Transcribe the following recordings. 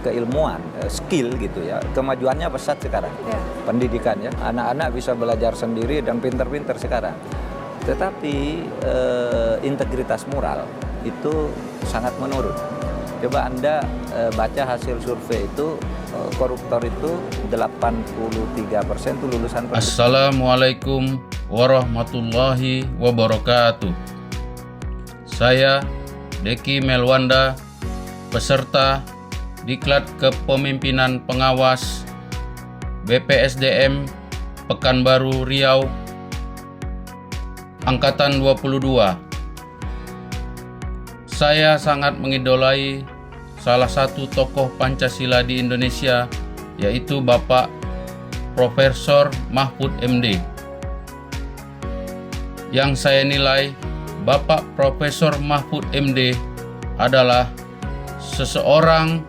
keilmuan, skill gitu ya. Kemajuannya pesat sekarang. Pendidikan ya, anak-anak bisa belajar sendiri dan pinter-pinter sekarang. Tetapi integritas moral itu sangat menurun. Coba Anda baca hasil survei itu, koruptor itu 83% itu lulusan pendidikan. Assalamualaikum warahmatullahi wabarakatuh. Saya Deki Melwanda, peserta Diklat Kepemimpinan Pengawas BPSDM Pekanbaru Riau Angkatan 22. Saya sangat mengidolai salah satu tokoh Pancasila di Indonesia, yaitu Bapak Profesor Mahfud MD. Yang saya nilai Bapak Profesor Mahfud MD adalah seseorang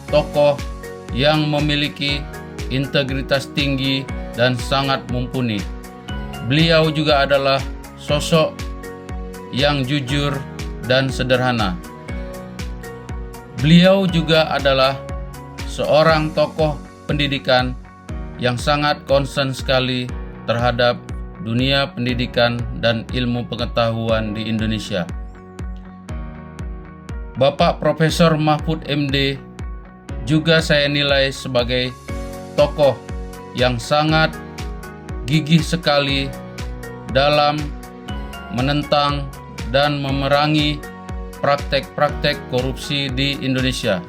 tokoh yang memiliki integritas tinggi dan sangat mumpuni. Beliau juga adalah sosok yang jujur dan sederhana. Beliau juga adalah seorang tokoh pendidikan yang sangat concern sekali terhadap dunia pendidikan dan ilmu pengetahuan di Indonesia. Bapak Profesor Mahfud MD juga saya nilai sebagai tokoh yang sangat gigih sekali dalam menentang dan memerangi praktek-praktek korupsi di Indonesia.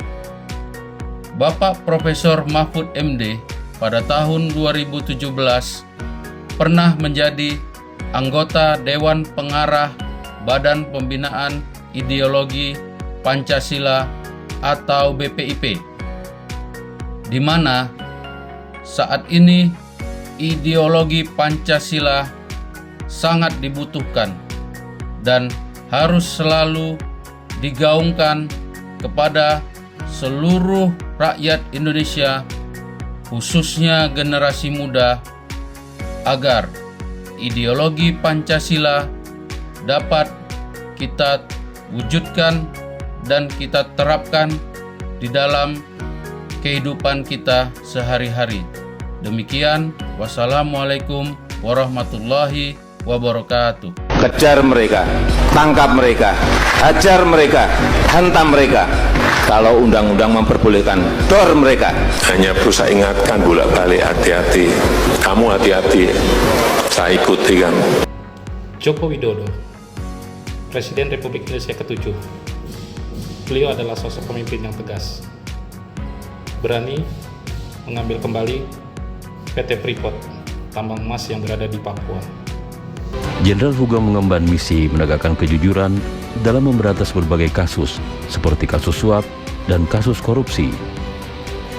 Bapak Profesor Mahfud MD pada tahun 2017 pernah menjadi anggota Dewan Pengarah Badan Pembinaan Ideologi Pancasila atau BPIP, di mana saat ini ideologi Pancasila sangat dibutuhkan dan harus selalu digaungkan kepada seluruh rakyat Indonesia, khususnya generasi muda, agar ideologi Pancasila dapat kita wujudkan dan kita terapkan di dalam kehidupan kita sehari-hari. Demikian, wassalamualaikum warahmatullahi wabarakatuh. Kejar mereka, tangkap mereka, hajar mereka, hantam mereka. Kalau undang-undang memperbolehkan, dor mereka. Hanya perlu saya ingatkan bolak-balik, hati-hati. Kamu hati-hati, saya ikuti kamu. Joko Widodo, Presiden Republik Indonesia ke-7. Beliau adalah sosok pemimpin yang tegas, berani mengambil kembali PT Freeport, tambang emas yang berada di Papua. Jenderal Hugeng mengemban misi menegakkan kejujuran dalam memberantas berbagai kasus seperti kasus suap dan kasus korupsi.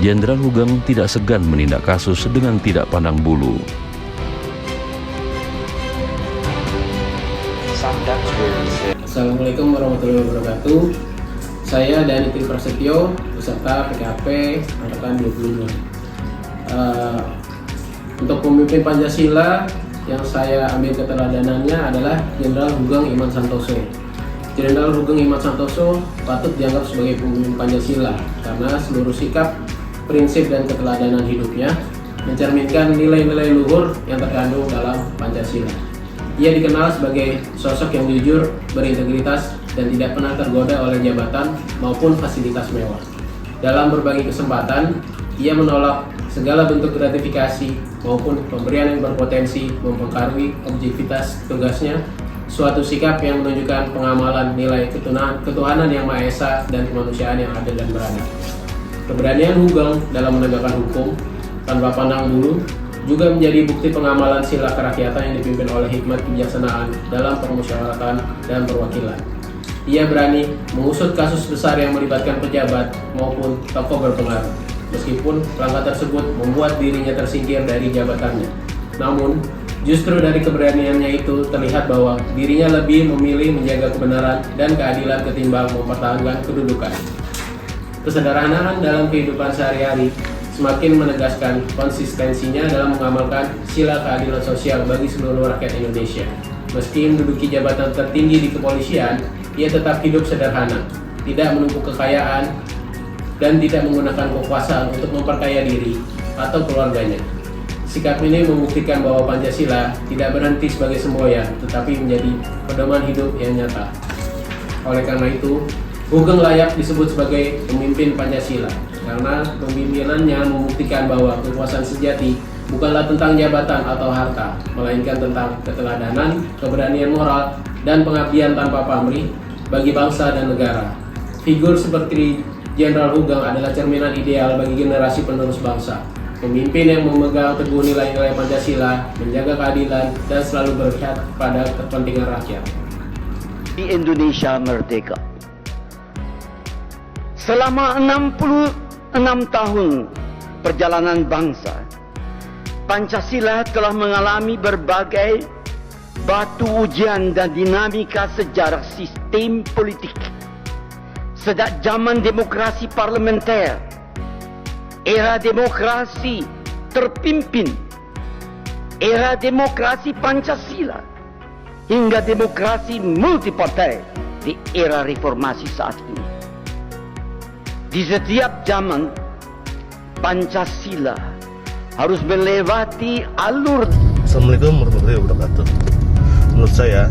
Jenderal Hugeng tidak segan menindak kasus dengan tidak pandang bulu. Assalamualaikum warahmatullahi wabarakatuh. Saya Dani Tri Prasetyo, peserta PKP Angkatan 22. Untuk pemimpin Pancasila yang saya ambil keteladanannya adalah Jenderal Hugeng Iman Santoso. Jenderal Hugeng Iman Santoso patut dianggap sebagai pemimpin Pancasila karena seluruh sikap, prinsip, dan keteladanan hidupnya mencerminkan nilai-nilai luhur yang terkandung dalam Pancasila. Ia dikenal sebagai sosok yang jujur, berintegritas, dan tidak pernah tergoda oleh jabatan maupun fasilitas mewah. Dalam berbagai kesempatan, ia menolak segala bentuk gratifikasi maupun pemberian yang berpotensi mempengaruhi objektivitas tugasnya, suatu sikap yang menunjukkan pengamalan nilai ketuhanan yang Maha Esa dan kemanusiaan yang adil dan beradab. Keberanian Hugeng dalam menegakkan hukum tanpa pandang bulu juga menjadi bukti pengamalan sila kerakyatan yang dipimpin oleh hikmat kebijaksanaan dalam permusyawaratan dan perwakilan. Ia berani mengusut kasus besar yang melibatkan pejabat maupun tokoh berpengaruh, meskipun langkah tersebut membuat dirinya tersingkir dari jabatannya. Namun, justru dari keberaniannya itu terlihat bahwa dirinya lebih memilih menjaga kebenaran dan keadilan ketimbang mempertahankan kedudukan. Kesederhanaan dalam kehidupan sehari-hari semakin menegaskan konsistensinya dalam mengamalkan sila keadilan sosial bagi seluruh rakyat Indonesia. Meski menduduki jabatan tertinggi di kepolisian, ia tetap hidup sederhana, tidak menumpuk kekayaan, dan tidak menggunakan kekuasaan untuk memperkaya diri atau keluarganya. Sikap ini membuktikan bahwa Pancasila tidak berhenti sebagai semboyan, tetapi menjadi pedoman hidup yang nyata. Oleh karena itu, Hugeng layak disebut sebagai pemimpin Pancasila, karena pemimpinannya membuktikan bahwa kekuasaan sejati bukanlah tentang jabatan atau harta, melainkan tentang keteladanan, keberanian moral, dan pengabdian tanpa pamrih bagi bangsa dan negara. Figur seperti Jenderal Hugeng adalah cerminan ideal bagi generasi penerus bangsa. Pemimpin yang memegang teguh nilai-nilai Pancasila, menjaga keadilan, dan selalu berpihak pada kepentingan rakyat. Di Indonesia merdeka. Selama 66 tahun perjalanan bangsa, Pancasila telah mengalami berbagai batu ujian dan dinamika sejarah sistem politik. Sejak zaman demokrasi parlementer, era demokrasi terpimpin, era demokrasi Pancasila, hingga demokrasi multipartai di era reformasi saat ini. Di setiap zaman, Pancasila harus melewati alur. Assalamualaikum warahmatullahi wabarakatuh. Menurut saya,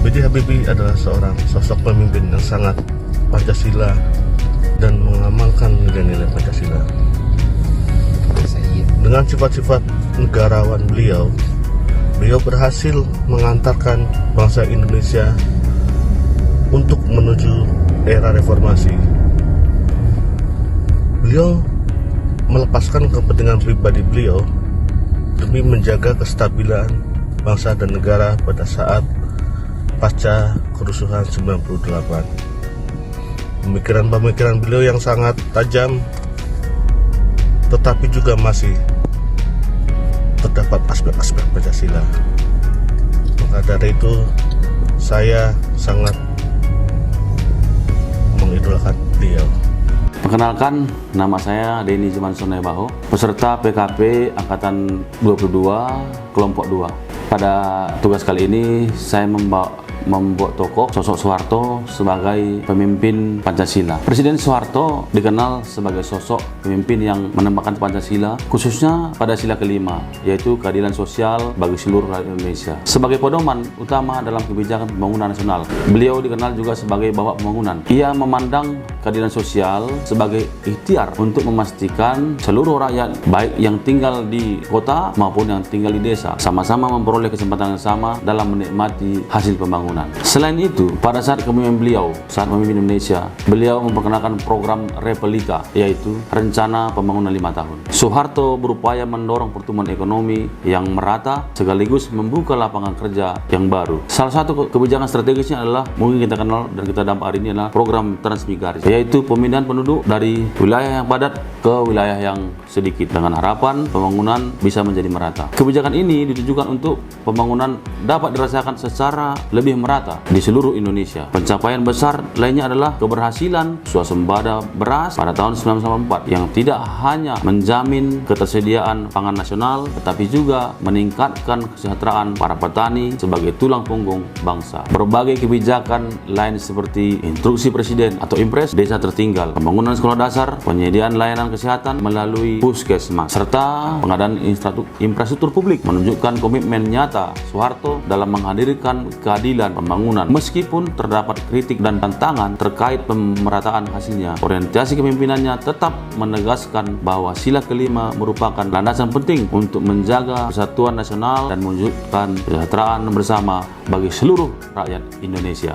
B.J. Habibie adalah seorang sosok pemimpin yang sangat Pancasila dan mengamalkan nilai-nilai Pancasila. Dengan sifat-sifat negarawan beliau berhasil mengantarkan bangsa Indonesia untuk menuju era reformasi. Beliau melepaskan kepentingan pribadi beliau demi menjaga kestabilan bangsa dan negara pada saat pasca kerusuhan 98. Pemikiran-pemikiran beliau yang sangat tajam, tetapi juga masih terdapat aspek-aspek Pancasila. Maka dari itu, saya sangat mengidolakan beliau. Perkenalkan, nama saya Denny Jumanson Baho, peserta PKP Angkatan 22, Kelompok 2. Pada tugas kali ini, saya membuat tokoh sosok Soeharto sebagai pemimpin Pancasila. Presiden Soeharto dikenal sebagai sosok pemimpin yang menembakkan Pancasila, khususnya pada sila kelima, yaitu keadilan sosial bagi seluruh rakyat Indonesia. Sebagai pedoman utama dalam kebijakan pembangunan nasional, beliau dikenal juga sebagai bapak pembangunan. Ia memandang keadilan sosial sebagai ikhtiar untuk memastikan seluruh rakyat, baik yang tinggal di kota maupun yang tinggal di desa, sama-sama memperoleh kesempatan yang sama dalam menikmati hasil pembangunan. Selain itu, pada saat kepemimpinan beliau, saat memimpin Indonesia, beliau memperkenalkan program Repelika, yaitu Rencana Pembangunan 5 tahun. Soeharto berupaya mendorong pertumbuhan ekonomi yang merata sekaligus membuka lapangan kerja yang baru. Salah satu kebijakan strategisnya adalah, mungkin kita kenal dan kita dampak hari ini, adalah program transmigrasi, yaitu pemindahan penduduk dari wilayah yang padat ke wilayah yang sedikit dengan harapan pembangunan bisa menjadi merata. Kebijakan ini ditujukan untuk pembangunan dapat dirasakan secara lebih merata di seluruh Indonesia. Pencapaian besar lainnya adalah keberhasilan swasembada beras pada tahun 1994 yang tidak hanya menjamin ketersediaan pangan nasional, tetapi juga meningkatkan kesejahteraan para petani sebagai tulang punggung bangsa. Berbagai kebijakan lain seperti instruksi presiden atau impres, desa tertinggal, pembangunan sekolah dasar, penyediaan layanan kesehatan melalui puskesmas, serta pengadaan infrastruktur publik menunjukkan komitmen nyata Soeharto dalam menghadirkan keadilan pembangunan. Meskipun terdapat kritik dan tantangan terkait pemerataan hasilnya, orientasi kepemimpinannya tetap menegaskan bahwa sila kelima merupakan landasan penting untuk menjaga persatuan nasional dan mewujudkan kesejahteraan bersama bagi seluruh rakyat Indonesia.